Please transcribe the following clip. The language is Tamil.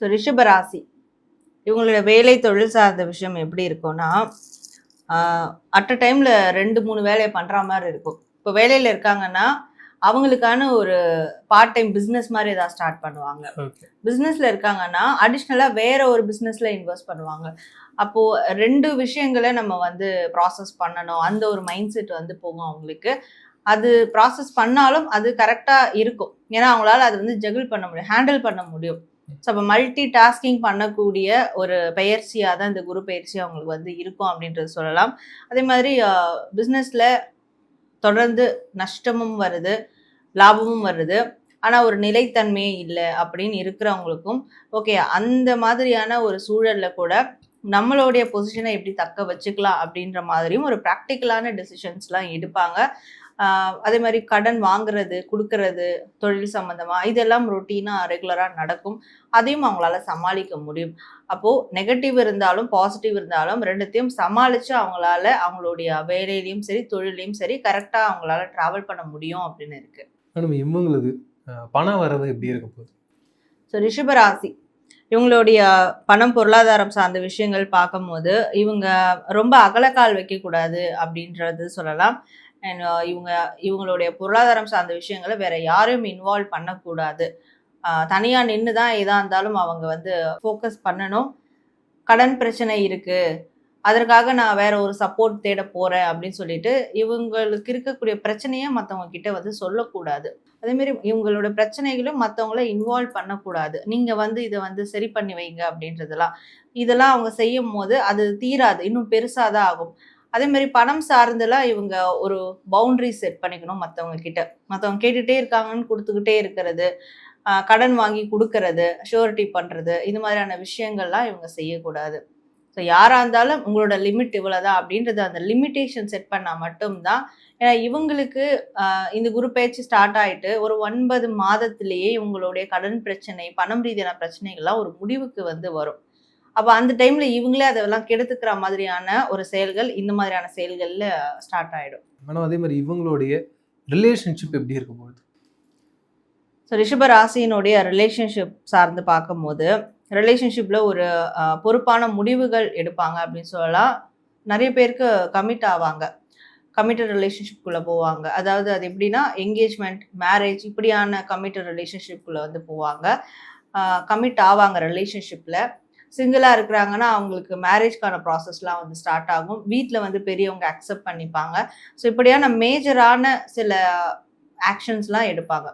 ஸோ ரிஷப ராசி இவங்களோட வேலை தொழில் சார்ந்த விஷயம் எப்படி இருக்கும்னா, அட் அ டைமில் 2-3 வேலையை பண்ணுற மாதிரி இருக்கும். இப்போ வேலையில் இருக்காங்கன்னா அவங்களுக்கான ஒரு பார்ட் டைம் பிஸ்னஸ் மாதிரி ஏதாவது ஸ்டார்ட் பண்ணுவாங்க. பிஸ்னஸில் இருக்காங்கன்னா அடிஷ்னலாக வேற ஒரு பிஸ்னஸில் இன்வெஸ்ட் பண்ணுவாங்க. அப்போது 2 விஷயங்களை நம்ம வந்து ப்ராசஸ் பண்ணணும். அந்த ஒரு மைண்ட் செட் வந்து போகும் அவங்களுக்கு. அது ப்ராசஸ் பண்ணாலும் அது கரெக்டாக இருக்கும். ஏன்னா அவங்களால அது வந்து ஜகிள் பண்ண முடியும், ஹேண்டில் பண்ண முடியும். ஸோ அப்போ மல்டி டாஸ்கிங் பண்ணக்கூடிய ஒரு பயிற்சியாக தான் இந்த குரு பயிற்சி அவங்களுக்கு வந்து இருக்கும் அப்படின்றது சொல்லலாம். அதே மாதிரி பிஸ்னஸில் தொடர்ந்து நஷ்டமும் வருது, லாபமும் வருது, ஆனால் ஒரு நிலைத்தன்மையே இல்லை அப்படின்னு இருக்கிறவங்களுக்கும் ஓகே அந்த மாதிரியான ஒரு சூழலில் கூட நம்மளுடைய பொசிஷனை எப்படி தக்க வச்சுக்கலாம் அப்படின்ற மாதிரியும் ஒரு ப்ராக்டிக்கலான டெசிஷன்ஸ்லாம் எடுப்பாங்க. அதே மாதிரி கடன் வாங்குறது, கொடுக்கறது, தொழில் சம்மந்தமாக இதெல்லாம் ரொட்டீனாக ரெகுலராக நடக்கும். அதையும் அவங்களால சமாளிக்க முடியும். அப்போது நெகட்டிவ் இருந்தாலும் பாசிட்டிவ் இருந்தாலும் 2த்தையும் சமாளித்து அவங்களால அவங்களுடைய வேலையிலையும் சரி தொழிலையும் சரி கரெக்டாக அவங்களால ட்ராவல் பண்ண முடியும் அப்படின்னு இருக்குது. மேடம் இவங்களுக்கு பணம் வர்றது எப்படி இருக்க போகுது? ஸோ ரிஷபராசி இவங்களுடைய பணம் பொருளாதாரம் சார்ந்த விஷயங்கள் பார்க்கும்போது இவங்க ரொம்ப அகலக்கால் வைக்கக்கூடாது அப்படின்றது சொல்லலாம். அண்ட் இவங்களுடைய பொருளாதாரம் சார்ந்த விஷயங்களை வேற யாரையும் இன்வால்வ் பண்ணக்கூடாது. தனியாக நின்று தான் எதாக இருந்தாலும் அவங்க வந்து ஃபோக்கஸ் பண்ணணும். கடன் பிரச்சனை இருக்குது, அதற்காக நான் வேற ஒரு சப்போர்ட் தேட போகிறேன் அப்படின்னு சொல்லிட்டு இவங்களுக்கு இருக்கக்கூடிய பிரச்சனையை மற்றவங்க கிட்ட வந்து சொல்லக்கூடாது. அதேமாரி இவங்களோட பிரச்சனைகளும் மற்றவங்கள இன்வால்வ் பண்ணக்கூடாது. நீங்கள் வந்து இதை வந்து சரி பண்ணி வைங்க அப்படின்றதெல்லாம் இதெல்லாம் அவங்க செய்யும் போது அது தீராது, இன்னும் பெருசாக தான் ஆகும். அதேமாரி பணம் சார்ந்தெல்லாம் இவங்க ஒரு பவுண்டரி செட் பண்ணிக்கணும் மற்றவங்க கிட்ட. மற்றவங்க கேட்டுகிட்டே இருக்காங்கன்னு கொடுத்துக்கிட்டே இருக்கிறது, கடன் வாங்கி கொடுக்கறது, ஷூரிட்டி பண்ணுறது, இது மாதிரியான விஷயங்கள்லாம் இவங்க செய்யக்கூடாது. ஸோ யாராக இருந்தாலும் உங்களோட லிமிட் இவ்வளோதான் அப்படின்றது அந்த லிமிட்டேஷன் செட் பண்ணால் மட்டும்தான். ஏன்னா இவங்களுக்கு இந்த குரு பயிற்சி ஸ்டார்ட் ஆகிட்டு ஒரு 9 மாதத்திலேயே இவங்களுடைய கடன் பிரச்சனை, பணம் ரீதியான பிரச்சனைகள்லாம் ஒரு முடிவுக்கு வந்து வரும். அப்போ அந்த டைமில் இவங்களே அதெல்லாம் கெடுத்துக்கிற மாதிரியான ஒரு செயல்கள் இந்த மாதிரியான செயல்களில் ஸ்டார்ட் ஆகிடும். ஆனால் அதே மாதிரி இவங்களுடைய ரிலேஷன்ஷிப் எப்படி இருக்க போகுது? ஸோ ரிஷப ராசியினுடைய ரிலேஷன்ஷிப் சார்ந்து பார்க்கும்போது ரிலேஷன்ஷிப்பில் ஒரு பொறுப்பான முடிவுகள் எடுப்பாங்க அப்படின்னு சொல்லலாம். நிறைய பேருக்கு கமிட் ஆவாங்க, கமிட்டட் ரிலேஷன்ஷிப்குள்ளே போவாங்க. அதாவது அது எப்படின்னா என்கேஜ்மெண்ட், மேரேஜ் இப்படியான கமிட்டட் ரிலேஷன்ஷிப்குள்ளே வந்து போவாங்க, கமிட் ஆவாங்க ரிலேஷன்ஷிப்பில். சிங்கிளாக இருக்கிறாங்கன்னா அவங்களுக்கு மேரேஜ்க்கான ப்ராசஸ்லாம் வந்து ஸ்டார்ட் ஆகும். வீட்டில் வந்து பெரியவங்க அக்செப்ட் பண்ணிப்பாங்க. ஸோ இப்படியான மேஜரான சில ஆக்ஷன்ஸ்லாம் எடுப்பாங்க.